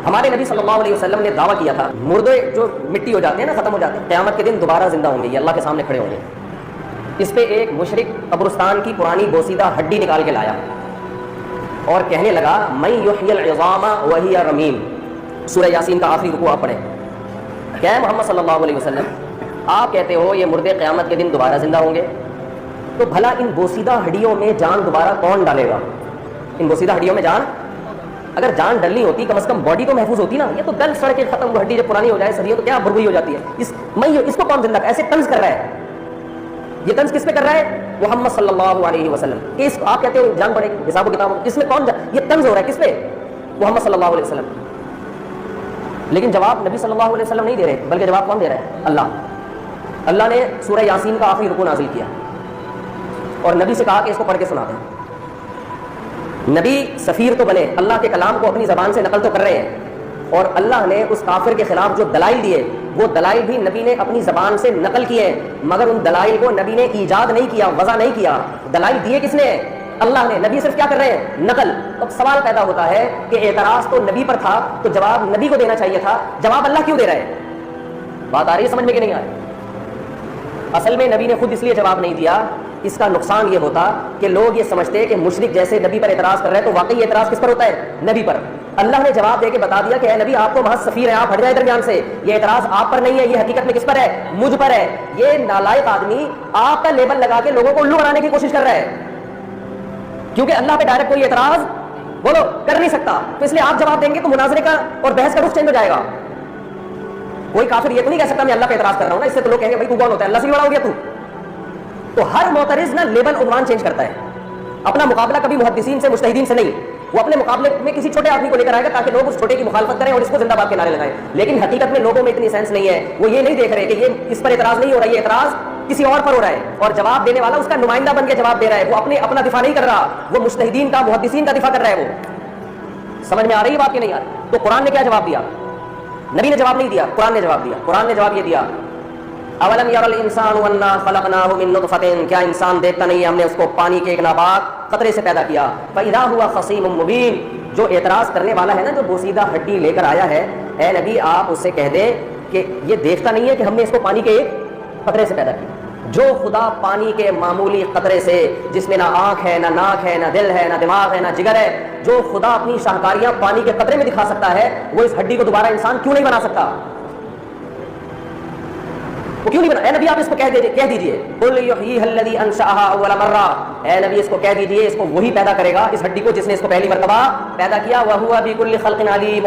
ہمارے نبی صلی اللہ علیہ وسلم نے دعویٰ کیا تھا مردے جو مٹی ہو جاتے ہیں نا، ختم ہو جاتے ہیں، قیامت کے دن دوبارہ زندہ ہوں گے، یہ اللہ کے سامنے کھڑے ہوں گے۔ اس پہ ایک مشرک قبرستان کی پرانی بوسیدہ ہڈی نکال کے لایا اور کہنے لگا من یحیی العظام وہی رمیم، سورہ یاسین کا آخری رکوع آپ پڑھیں کہ اے محمد صلی اللہ علیہ وسلم آپ کہتے ہو یہ مردے قیامت کے دن دوبارہ زندہ ہوں گے، تو بھلا ان بوسیدہ ہڈیوں میں جان دوبارہ کون ڈالے گا؟ ان بوسیدہ ہڈیوں میں جان، اگر جان ڈلنی ہوتی کم از کم باڈی تو محفوظ ہوتی نا، یہ تو گل سڑ کے ختم، ہڈی جب پرانی ہو جائے صدیوں تو کیا برگوئی ہو جاتی ہے۔ اس کو کون زندہ ایسے طنز کر رہا ہے؟ یہ طنز کس پہ کر رہا ہے؟ محمد صلی اللہ علیہ وسلم کہ اس آپ کہتے ہو جان پڑے گی، حساب و کتاب، اس میں کون یہ طنز ہو رہا ہے کس پہ؟ محمد صلی اللہ علیہ وسلم۔ لیکن جواب نبی صلی اللہ علیہ وسلم نہیں دے رہے، بلکہ جواب کون دے رہا ہے؟ اللہ نے سورہ یاسین کا آخری رکوع نازل کیا اور نبی سے کہا کہ اس کو پڑھ کے سنا دیں۔ نبی سفیر تو بنے، اللہ کے کلام کو اپنی زبان سے نقل تو کر رہے ہیں، اور اللہ نے اس کافر کے خلاف جو دلائل دیے وہ دلائل بھی نبی نے اپنی زبان سے نقل کیے ہیں، مگر ان دلائل کو نبی نے ایجاد نہیں کیا، وضع نہیں کیا۔ دلائل دیے کس نے؟ اللہ نے۔ نبی صرف کیا کر رہے ہیں؟ نقل۔ اب سوال پیدا ہوتا ہے کہ اعتراض تو نبی پر تھا تو جواب نبی کو دینا چاہیے تھا، جواب اللہ کیوں دے رہا ہے؟ بات آ رہی ہے سمجھ میں کہ نہیں آ رہی؟ اصل میں نبی نے خود اس لیے جواب نہیں دیا، اس کا نقصان یہ ہوتا کہ لوگ یہ سمجھتے کہ مشرک جیسے نبی پر اعتراض کر رہے ہیں تو واقعی اعتراض کس پر ہوتا ہے؟ نبی پر۔ اللہ نے جواب دے کے بتا دیا کہ اے نبی آپ تو محض سفیر ہیں، آپ ہٹ جائیں درمیان سے، یہ اعتراض آپ پر نہیں ہے، یہ حقیقت میں کس پر ہے؟ مجھ پر ہے۔ یہ نالائق آدمی آپ کا لیبل لگا کے لوگوں کو الو بنانے کی کوشش کر رہا ہے، کیونکہ اللہ پہ ڈائریکٹ کوئی اعتراض بولو کر نہیں سکتا، تو اس لیے آپ جواب دیں گے تو مناظرے کا اور بحث کا رخ چینج ہو جائے گا۔ کوئی کافر یہ تو نہیں کہہ سکتا میں اللہ پہ اعتراض کر رہا ہوں نا، اس سے تو لوگ کہیں گے بھائی تو کون ہوتا ہے، اللہ سے بھی بڑا ہو گیا تو ہر معترض نا لیبل عنوان چینج کرتا ہے۔ اپنا مقابلہ کبھی محدثین سے مجتہدین سے نہیں، وہ اپنے مقابلے میں کسی چھوٹے آدمی کو لے کر آئے گا تاکہ لوگ اس چھوٹے کی مخالفت کریں اور اس کو زندہ باد کے نعرے لگائیں، لیکن حقیقت میں لوگوں میں اتنی سینس نہیں ہے، وہ یہ نہیں دیکھ رہے کہ یہ اس پر اعتراض نہیں ہو رہا ہے، یہ اعتراض کسی اور پر ہو رہا ہے، اور جواب دینے والا اس کا نمائندہ بن کے جواب دے رہا ہے، وہ اپنا دفاع نہیں کر رہا، وہ مجتہدین کا محدثین کا دفاع کر رہا ہے۔ وہ سمجھ میں آ رہی ہے بات کہ نہیں آ رہی؟ تو قرآن نے کیا جواب دیا؟ نبی نے جواب نہیں دیا، قرآن نے جواب دیا۔ قرآن نے جواب یہ دیا اولم یر الانسان انا خلقناہ من نطفۃ، کیا انسان دیکھتا نہیں ہے ہم نے اس کو پانی کے ایک ناپاک قطرے سے پیدا کیا، فاذا هو خصیم مبین۔ جو اعتراض کرنے والا ہے نا، جو بوسیدہ ہڈی لے کر آیا ہے، اے نبی آپ اس سے کہہ دیں کہ یہ دیکھتا نہیں ہے کہ ہم نے اس کو پانی کے ایک قطرے سے پیدا کیا۔ جو خدا پانی کے معمولی قطرے سے، جس میں نہ آنکھ ہے، نہ ناک ہے، نہ دل ہے، نہ دماغ ہے، نہ جگر ہے، جو خدا اپنی شاہکاریاں پانی کے قطرے میں دکھا سکتا ہے، وہ اس ہڈی کو دوبارہ انسان کیوں نہیں بنا سکتا؟ وہ کیوں نہیں بنا؟ اے نبی آپ اس کو کہہ دیجئے قل یحییھا الذی انشأھا اول مرہ، اے نبی اس کو کہہ دیجئے اس کو وہی پیدا کرے گا، اس ہڈی کو جس نے اس کو پہلی مرتبہ پیدا کیا، وہو بکل خلق علیم۔